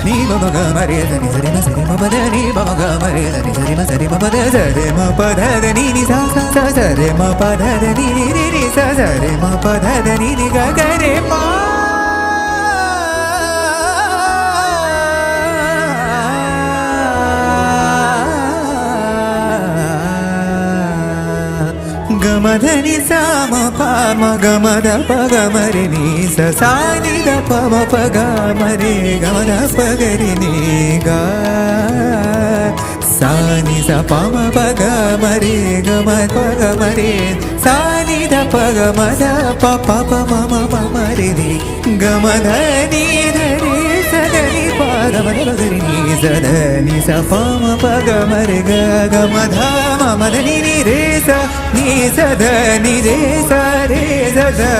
ni ba ma ga ma re da ni sa re ma pa da ni ba ma ga ma re da ni sa re ma pa da sa re ma pa da da ni ni sa sa re ma pa da da ni ni ni sa re ma pa da da ni ni ga ga re ma గమదని సామ పామ గమద పగ మరి నీ సాని the పమ పగ మరి గమద పగరి నీ గా సాని స పమ పగ మరి గమ పగ మరి సాని ద పగ మద ప ప మమ మరి నీ గమదని ధరి సదని పద మదరి నీ సదని స పమ పగ మరి గ గమధ మదని ని రే స ni sa da ni re sa re sa da